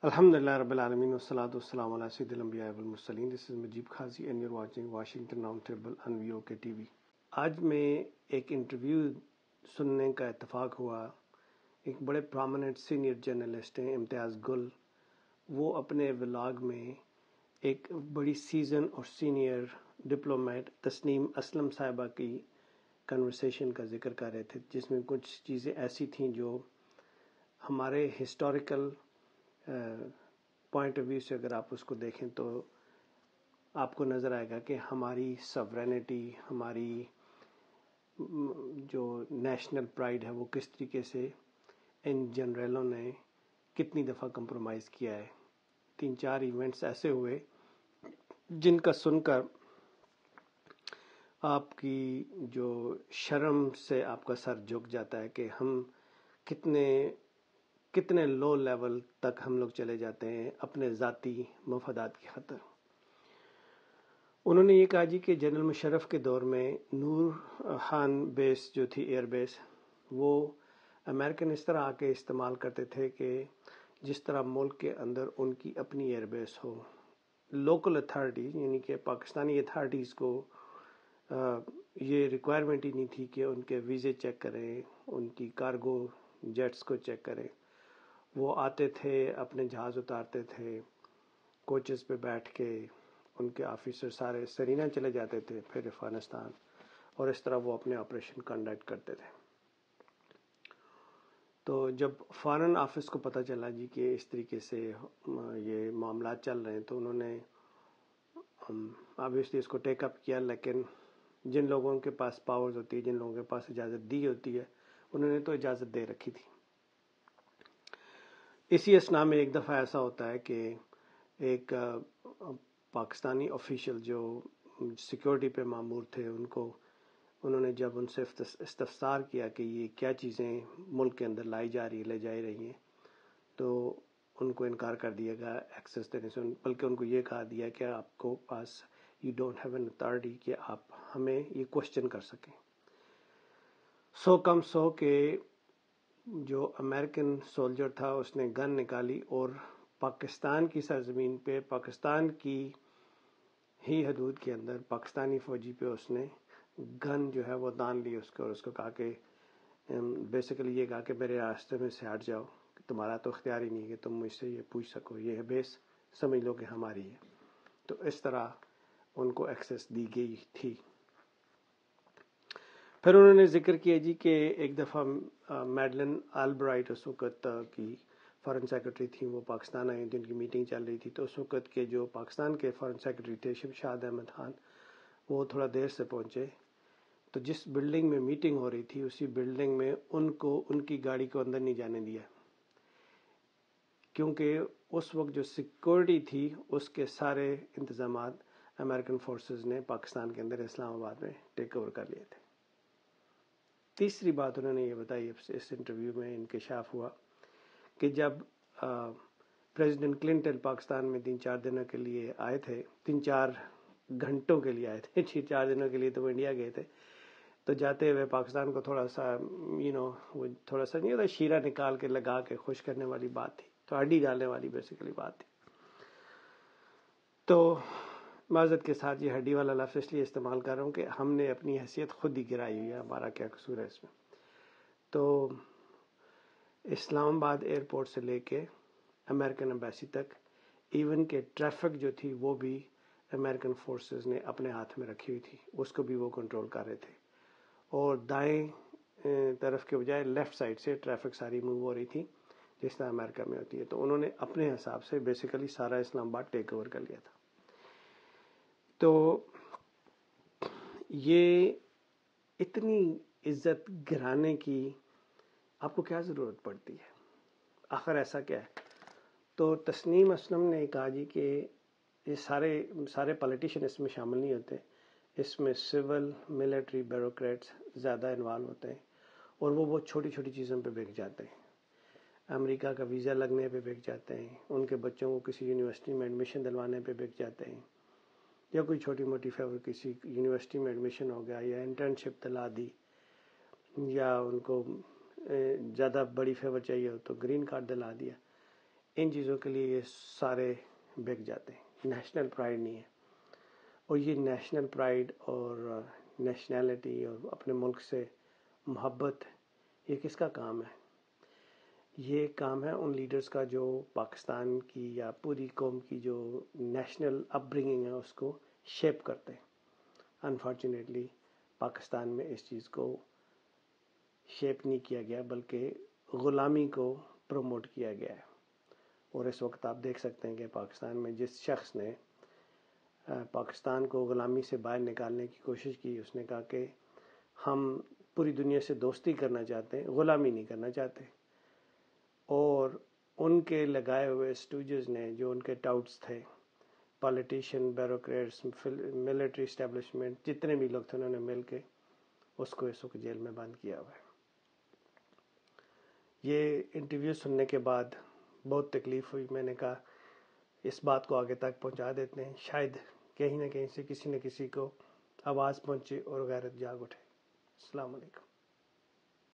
Alhamdulillah Rabbil Alameen wassalatu wassalamu ala Sayyidil Anbiya wal Mursaleen. This is Majib Khazi and you're watching Washington Roundtable on VOK TV. آج میں ایک interview سننے کا اتفاق ہوا. ایک بڑے پرومیننٹ سینئر جرنلسٹ ہیں امتیاز گل. وہ اپنے ولاگ میں ایک بڑی سیزن اور سینئر ڈپلومیٹ تسنیم اسلم صاحبہ کی کنورسیشن کا ذکر کر رہے تھے، جس میں کچھ چیزیں ایسی تھیں جو ہمارے ہسٹوریکل پوائنٹ آف ویو سے اگر آپ اس کو دیکھیں تو آپ کو نظر آئے گا کہ ہماری سورینٹی، ہماری جو نیشنل پرائیڈ ہے وہ کس طریقے سے ان جنرلوں نے کتنی دفعہ کمپرومائز کیا ہے. 3-4 ایونٹس ایسے ہوئے جن کا سن کر آپ کی جو شرم سے آپ کا سر جھک جاتا ہے کہ ہم کتنے لو لیول تک ہم لوگ چلے جاتے ہیں اپنے ذاتی مفادات کی خاطر. انہوں نے یہ کہا جی کہ جنرل مشرف کے دور میں نور خان بیس جو تھی ایئر بیس، وہ امریکن اس طرح آ کے استعمال کرتے تھے کہ جس طرح ملک کے اندر ان کی اپنی ایئر بیس ہو. لوکل اتھارٹیز یعنی کہ پاکستانی اتھارٹیز کو یہ ریکوائرمنٹ ہی نہیں تھی کہ ان کے ویزے چیک کریں، ان کی کارگو جیٹس کو چیک کریں. وہ آتے تھے، اپنے جہاز اتارتے تھے، کوچز پہ بیٹھ کے ان کے آفیسر سارے سرینا چلے جاتے تھے، پھر افغانستان، اور اس طرح وہ اپنے آپریشن کنڈکٹ کرتے تھے. تو جب فارن آفس کو پتہ چلا جی کہ اس طریقے سے یہ معاملات چل رہے ہیں تو انہوں نے آبویسلی اس کو ٹیک اپ کیا، لیکن جن لوگوں کے پاس پاورز ہوتی ہے، جن لوگوں کے پاس اجازت دی ہوتی ہے، انہوں نے تو اجازت دے رکھی تھی. اسی اسنا میں ایک دفعہ ایسا ہوتا ہے کہ ایک پاکستانی آفیشل جو سیکورٹی پہ مامور تھے، انہوں نے جب ان سے استفسار کیا کہ یہ کیا چیزیں ملک کے اندر لائی جا رہی لے جائی رہی ہیں، تو ان کو انکار کر دیا گیا ایکسیس دینے سے، بلکہ ان کو یہ کہا دیا کہ آپ کو پاس you don't have an authority کہ آپ ہمیں یہ کوشچن کر سکیں. سو کہ جو امریکن سولجر تھا اس نے گن نکالی اور پاکستان کی سرزمین پہ، پاکستان کی ہی حدود کے اندر پاکستانی فوجی پہ اس نے گن جو ہے وہ دان لی اس کو، اور اس کو کہا کہ بیسیکلی یہ کہا کہ میرے راستے میں سے ہٹ جاؤ، کہ تمہارا تو اختیار ہی نہیں کہ تم مجھ سے یہ پوچھ سکو، یہ بیس سمجھ لو کہ ہماری ہے. تو اس طرح ان کو ایکسیس دی گئی تھی. پھر انہوں نے ذکر کیا جی کہ ایک دفعہ میڈلن آلبرائٹ اس وقت کی فارن سیکرٹری تھیں، وہ پاکستان آئی تھیں، ان کی میٹنگ چل رہی تھی. تو اس وقت کے جو پاکستان کے فارن سیکرٹری تھے شمشاد احمد خان، وہ تھوڑا دیر سے پہنچے. تو جس بلڈنگ میں میٹنگ ہو رہی تھی اسی بلڈنگ میں ان کی گاڑی کو اندر نہیں جانے دیا، کیونکہ اس وقت جو سیکورٹی تھی اس کے سارے انتظامات امریکن فورسز نے پاکستان کے اندر اسلام آباد میں ٹیک اوور کر لیے تھے. تیسری بات انہوں نے یہ بتائی، اس انٹرویو میں انکشاف ہوا کہ جب پریزیڈنٹ کلنٹن پاکستان میں 3-4 دنوں کے لیے آئے تھے، 3-4 گھنٹوں کے لیے آئے تھے، 4 دنوں کے لیے تو وہ انڈیا گئے تھے. تو جاتے ہوئے پاکستان کو تھوڑا سا وہ تھوڑا سا نہیں ہوتا، شیرہ نکال کے لگا کے خوش کرنے والی بات تھی، تو ہڈی ڈالنے والی بیسیکلی بات تھی. تو معذرت کے ساتھ یہ ہڈی والا لفظ اس لیے استعمال کر رہا ہوں کہ ہم نے اپنی حیثیت خود ہی گرائی ہوئی ہے، ہمارا کیا قصور ہے اس میں. تو اسلام آباد ایئرپورٹ سے لے کے امریکن ایمبیسی تک ایون کہ ٹریفک جو تھی وہ بھی امریکن فورسز نے اپنے ہاتھ میں رکھی ہوئی تھی، اس کو بھی وہ کنٹرول کر رہے تھے. اور دائیں طرف کے بجائے لیفٹ سائڈ سے ٹریفک ساری موو ہو رہی تھی جس طرح امریکہ میں ہوتی ہے. تو انہوں نے اپنے حساب سے بیسیکلی سارا اسلام آباد ٹیک اوور کر لیا تھا. تو یہ اتنی عزت گرانے کی آپ کو کیا ضرورت پڑتی ہے؟ آخر ایسا کیا ہے؟ تو تسنیم اسلم نے کہا جی کہ یہ سارے پولیٹیشین اس میں شامل نہیں ہوتے، اس میں سول ملٹری بیوروکریٹس زیادہ انوالو ہوتے ہیں، اور وہ بہت چھوٹی چھوٹی چیزوں پہ بک جاتے ہیں. امریکہ کا ویزا لگنے پہ بک جاتے ہیں، ان کے بچوں کو کسی یونیورسٹی میں ایڈمیشن دلوانے پہ بک جاتے ہیں، یا کوئی چھوٹی موٹی فیور کسی یونیورسٹی میں ایڈمیشن ہو گیا، یا انٹرنشپ دلا دی، یا ان کو زیادہ بڑی فیور چاہیے ہو تو گرین کارڈ دلا دیا. ان چیزوں کے لیے یہ سارے بک جاتے ہیں. نیشنل پرائیڈ نہیں ہے. اور یہ نیشنل پرائیڈ اور نیشنلٹی اور اپنے ملک سے محبت یہ کس کا کام ہے؟ یہ کام ہے ان لیڈرز کا جو پاکستان کی یا پوری قوم کی جو نیشنل اپ برنگنگ ہے اس کو شیپ کرتے ہیں. انفارچونیٹلی پاکستان میں اس چیز کو شیپ نہیں کیا گیا بلکہ غلامی کو پروموٹ کیا گیا ہے. اور اس وقت آپ دیکھ سکتے ہیں کہ پاکستان میں جس شخص نے پاکستان کو غلامی سے باہر نکالنے کی کوشش کی، اس نے کہا کہ ہم پوری دنیا سے دوستی کرنا چاہتے ہیں، غلامی نہیں کرنا چاہتے. اور ان کے لگائے ہوئے اسٹوجز نے، جو ان کے ٹاؤٹس تھے، پالیٹیشین، بیوروکریٹس، ملٹری اسٹیبلشمنٹ، جتنے بھی لوگ تھے، انہوں نے مل کے اس کو اس وقت جیل میں بند کیا ہوا ہے. یہ انٹرویو سننے کے بعد بہت تکلیف ہوئی. میں نے کہا اس بات کو آگے تک پہنچا دیتے ہیں، شاید کہیں نہ کہیں سے کسی نہ کسی کو آواز پہنچے اور غیرت جاگ اٹھے. السلام علیکم.